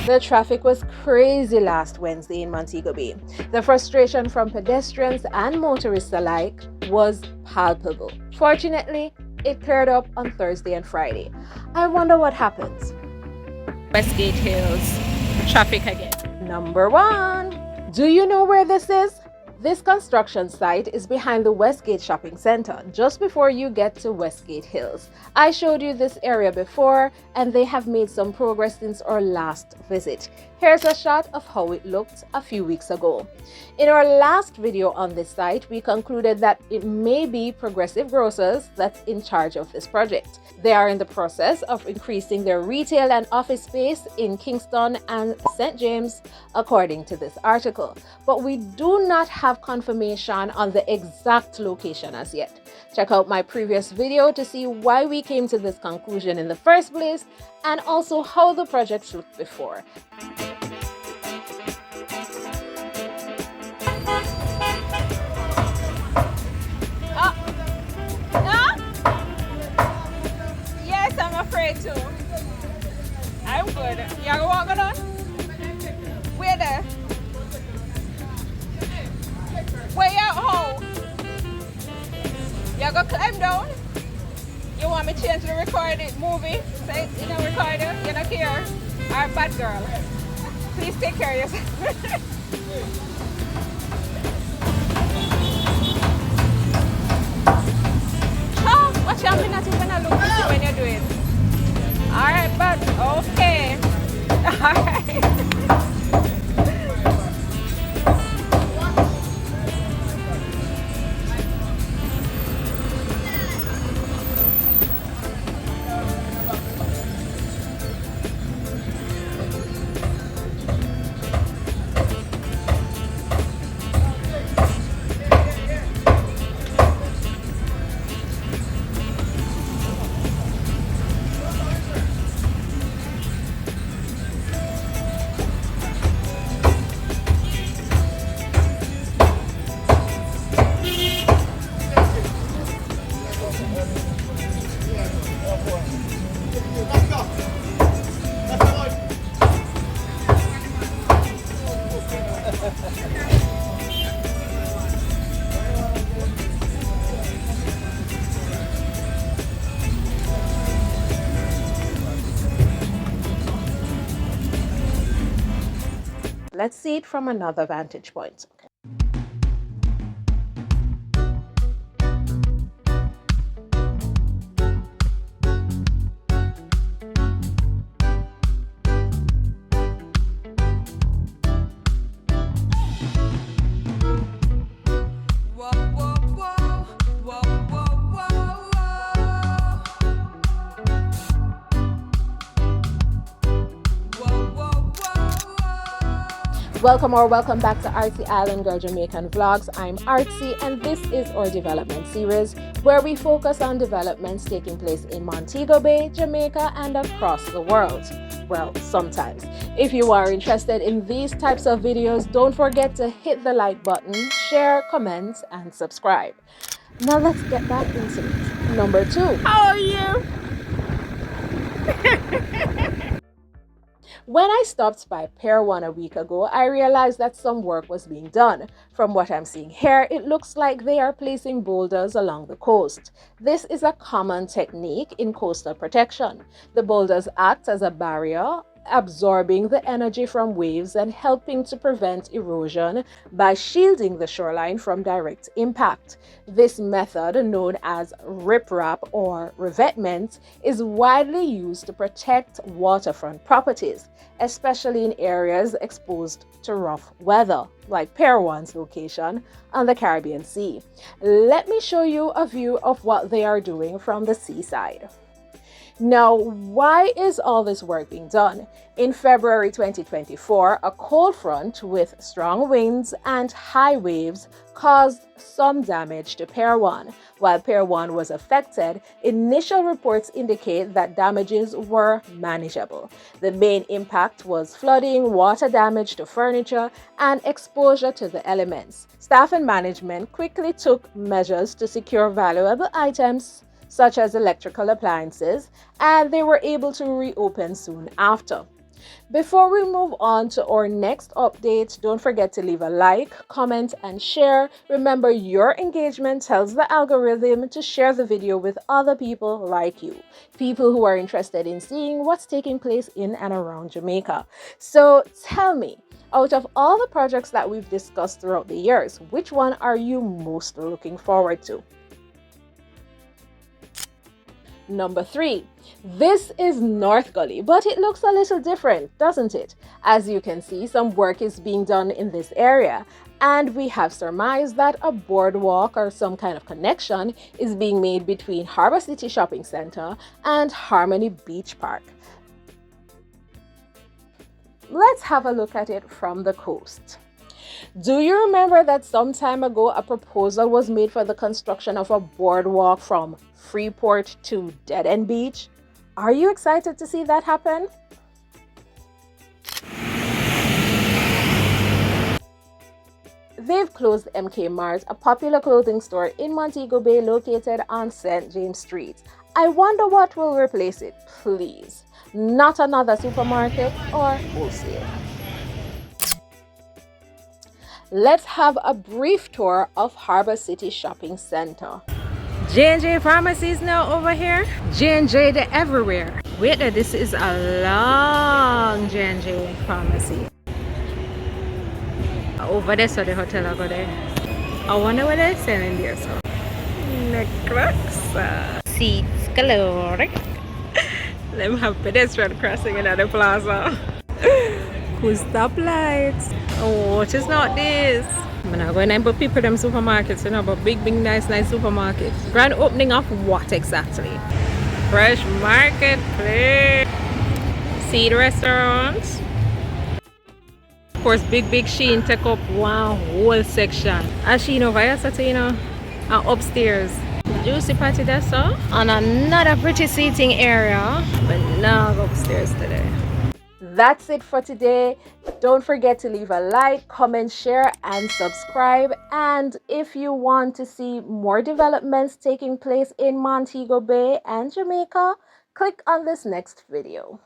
The traffic was crazy last Wednesday in Montego Bay. The frustration from pedestrians and motorists alike was palpable. Fortunately, it cleared up on Thursday and Friday. I wonder what happens. Westgate Hills, traffic again. Number 1. Do you know where this is? This construction site is behind the Westgate shopping center, just before you get to Westgate Hills. I showed you this area before, and they have made some progress since our last visit. Here's a shot of how it looked a few weeks ago. In our last video on this site, we concluded that it may be Progressive Grocers that's in charge of this project. They are in the process of increasing their retail and office space in Kingston and St. James, according to this article. But we do not have confirmation on the exact location as yet. Check out my previous video to see why we came to this conclusion in the first place, and also how the project looked before. Yes, I'm afraid to. I'm good. You walking on? Where there? Where you how? You gonna climb down? You want me to change the recorded movie? Say in a recorder? You don't care? Alright, bad girl. Please take care of yourself. Oh, watch out, I'm not even look to see when you do it. Alright, but okay. Alright. Let's see it from another vantage point. Welcome back to Artsy Island Girl Jamaican Vlogs. I'm Artsy, and this is our development series where we focus on developments taking place in Montego Bay, Jamaica, and across the world. Well, sometimes. If you are interested in these types of videos, don't forget to hit the like button, share, comment, and subscribe. Now let's get back into it. Number 2. How are you? When I stopped by Pier 1 a week ago, I realized that some work was being done. From what I'm seeing here, it looks like they are placing boulders along the coast. This is a common technique in coastal protection. The boulders act as a barrier, absorbing the energy from waves and helping to prevent erosion by shielding the shoreline from direct impact. This method, known as riprap or revetment, is widely used to protect waterfront properties, especially in areas exposed to rough weather, like Pier 1's location on the Caribbean Sea. Let me show you a view of what they are doing from the seaside. Now, why is all this work being done? In February 2024, a cold front with strong winds and high waves caused some damage to Pier 1. While Pier 1 was affected, initial reports indicate that damages were manageable. The main impact was flooding, water damage to furniture, and exposure to the elements. Staff and management quickly took measures to secure valuable items such as electrical appliances, and they were able to reopen soon after. Before we move on to our next update, don't forget to leave a like, comment, and share. Remember, your engagement tells the algorithm to share the video with other people like you, people who are interested in seeing what's taking place in and around Jamaica. So tell me, out of all the projects that we've discussed throughout the years, which one are you most looking forward to? Number 3. This is North Gully, but it looks a little different, doesn't it? As you can see, some work is being done in this area, and we have surmised that a boardwalk or some kind of connection is being made between Harbour City Shopping Centre and Harmony Beach Park. Let's have a look at it from the coast. Do you remember that some time ago a proposal was made for the construction of a boardwalk from Freeport to Dead End Beach? Are you excited to see that happen? They've closed MK Mart, a popular clothing store in Montego Bay located on St. James Street. I wonder what will replace it, please. Not another supermarket or wholesale. Let's have a brief tour of Harbour City Shopping Centre. J&J Pharmacy is now over here. J&J they're everywhere. Wait, this is a long J&J Pharmacy. Over there, so the hotel over there. I wonder what they're selling there, so. Necklace. Seats galore. Let me have pedestrian crossing in the plaza. Cool stoplights. Oh, what is not this? I'm not going to put people in them supermarkets, you know, but big, nice supermarkets. Grand opening of what exactly? Fresh marketplace. See the restaurants. Of course, big Shein take up one whole section. A Shein over here, so you know, and upstairs. Juicy patty that's all. And another pretty seating area. But now go upstairs today. That's it for today. Don't forget to leave a like, comment, share, and subscribe. And if you want to see more developments taking place in Montego Bay and Jamaica, click on this next video.